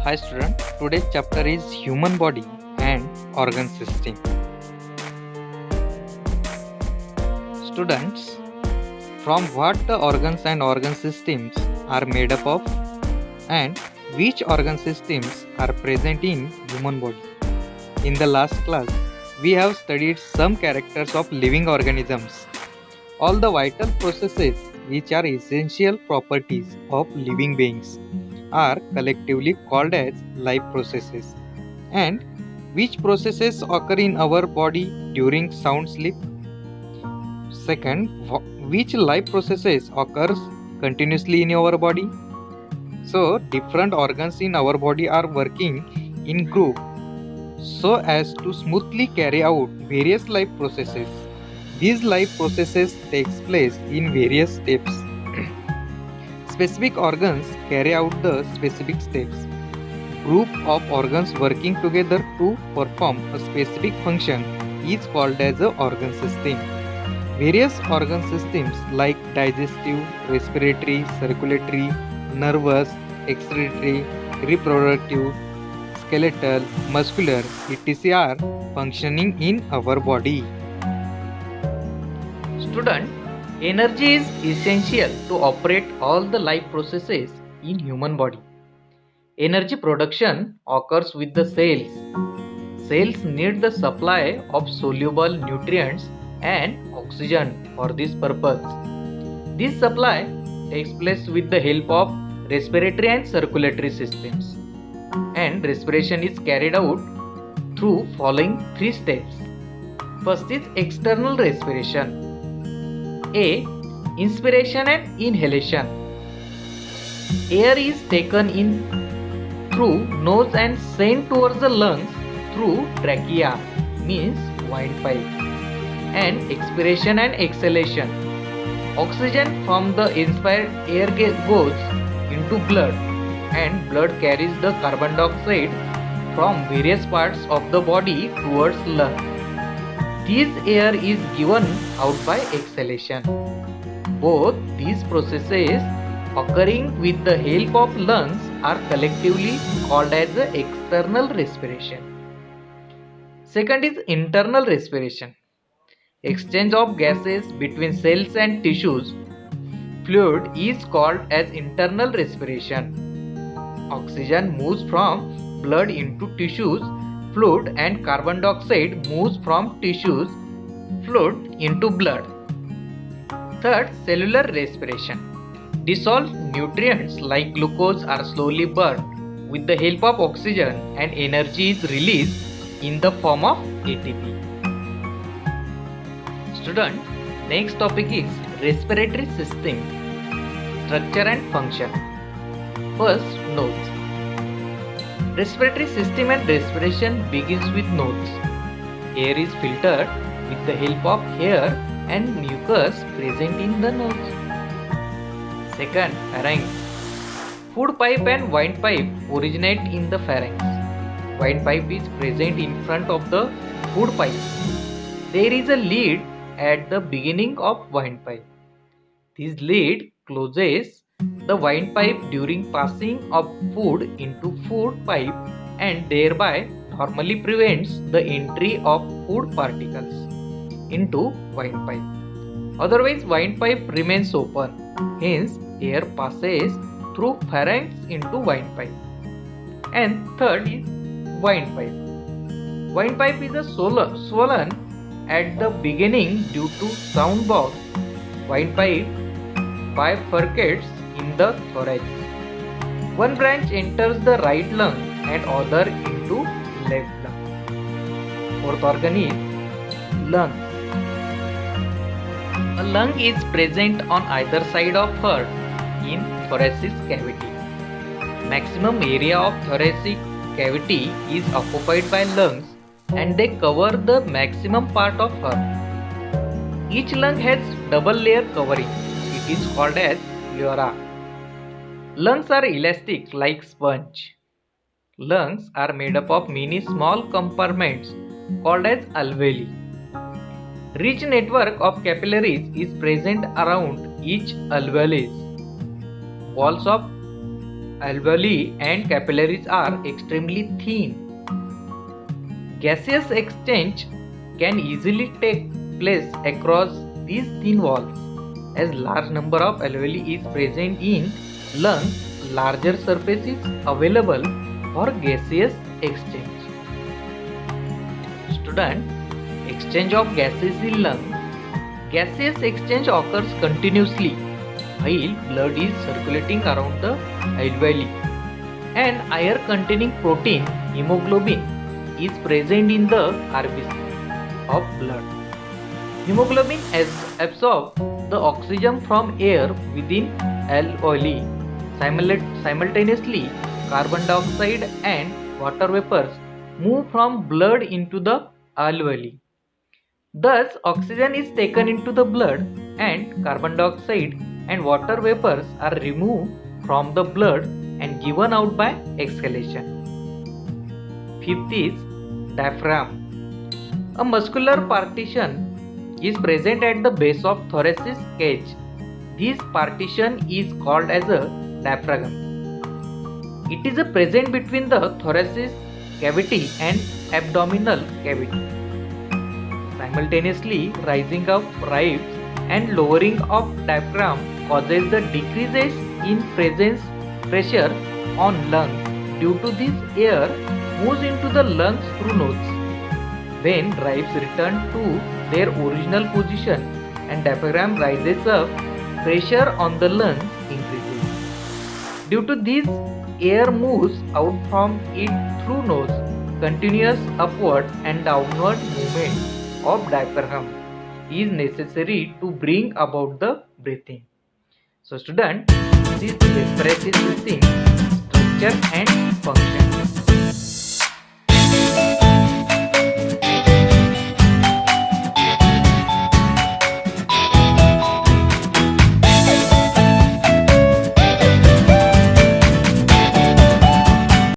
Hi student, today's chapter is human body and organ system. Students, from what the organs and organ systems are made up of and which organ systems are present in human body. In the last class, we have studied some characters of living organisms. All the vital processes which are essential properties of living beings are collectively called as life processes. And which processes occur in our body during sound sleep? Second, which life processes occurs continuously in our body? So different organs in our body are working in group so as to smoothly carry out various life processes. These life processes takes place in various steps. Specific organs carry out the specific steps. Group of organs working together to perform a specific function is called as an organ system. Various organ systems like digestive, respiratory, circulatory, nervous, excretory, reproductive, skeletal, muscular, etc. are functioning in our body. Student, energy is essential to operate all the life processes in human body. Energy production occurs with the cells. Cells need the supply of soluble nutrients and oxygen for this purpose. This supply takes place with the help of respiratory and circulatory systems. And respiration is carried out through following three steps. First is external respiration. A. Inspiration and inhalation. Air is taken in through nose and sent towards the lungs through trachea, means windpipe. And expiration and exhalation. Oxygen from the inspired air goes into blood, and blood carries the carbon dioxide from various parts of the body towards lung. This air is given out by exhalation. Both these processes occurring with the help of lungs are collectively called as the external respiration. Second is internal respiration. Exchange of gases between cells and tissues fluid is called as internal respiration. Oxygen moves from blood into tissues fluid and carbon dioxide moves from tissues fluid into blood. Third, cellular respiration. Dissolved nutrients like glucose are slowly burned with the help of oxygen and energy is released in the form of ATP. Student, next topic is respiratory system, structure and function. First, nodes. Respiratory system and respiration begins with nodes. Air is filtered with the help of hair and mucus present in the nodes. Second, pharynx. Food pipe and windpipe originate in the pharynx. Windpipe is present in front of the food pipe. There is a lid at the beginning of windpipe. This lid closes the windpipe during passing of food into food pipe and thereby normally prevents the entry of food particles into windpipe. Otherwise, windpipe remains open. Hence, air passes through pharynx into windpipe. And third is windpipe. Windpipe is a swollen at the beginning due to sound box. Windpipe bifurcates in the thorax. One branch enters the right lung and other into left lung. Fourth organ is lungs. A lung is present on either side of heart in thoracic cavity. Maximum area of thoracic cavity is occupied by lungs and they cover the maximum part of heart. Each lung has double layer covering. It is called as pleura. Lungs are elastic like sponge. Lungs are made up of many small compartments called as alveoli. Rich network of capillaries is present around each alveolus. Walls of alveoli and capillaries are extremely thin. Gaseous exchange can easily take place across these thin walls. As large number of alveoli is present in lungs, larger surface is available for gaseous exchange. Student, exchange of gases in lungs. Gaseous exchange occurs continuously while blood is circulating around the alveoli. An air containing protein, hemoglobin, is present in the RBC of blood. Hemoglobin absorbs the oxygen from air within alveoli. Simultaneously, carbon dioxide and water vapors move from blood into the alveoli. Thus, oxygen is taken into the blood and carbon dioxide and water vapors are removed from the blood and given out by exhalation. Fifth is diaphragm. A muscular partition is present at the base of thoracic cage. This partition is called as a diaphragm. It is present between the thoracic cavity and abdominal cavity. Simultaneously, rising of ribs and lowering of diaphragm causes the decreases in pressure on lungs. Due to this, air moves into the lungs through nose. When ribs return to their original position and diaphragm rises up, pressure on the lungs increases. Due to this, air moves out from it through nose. Continuous upward and downward movement of diaphragm is necessary to bring about the breathing. So student, this is respiratory system structure and function.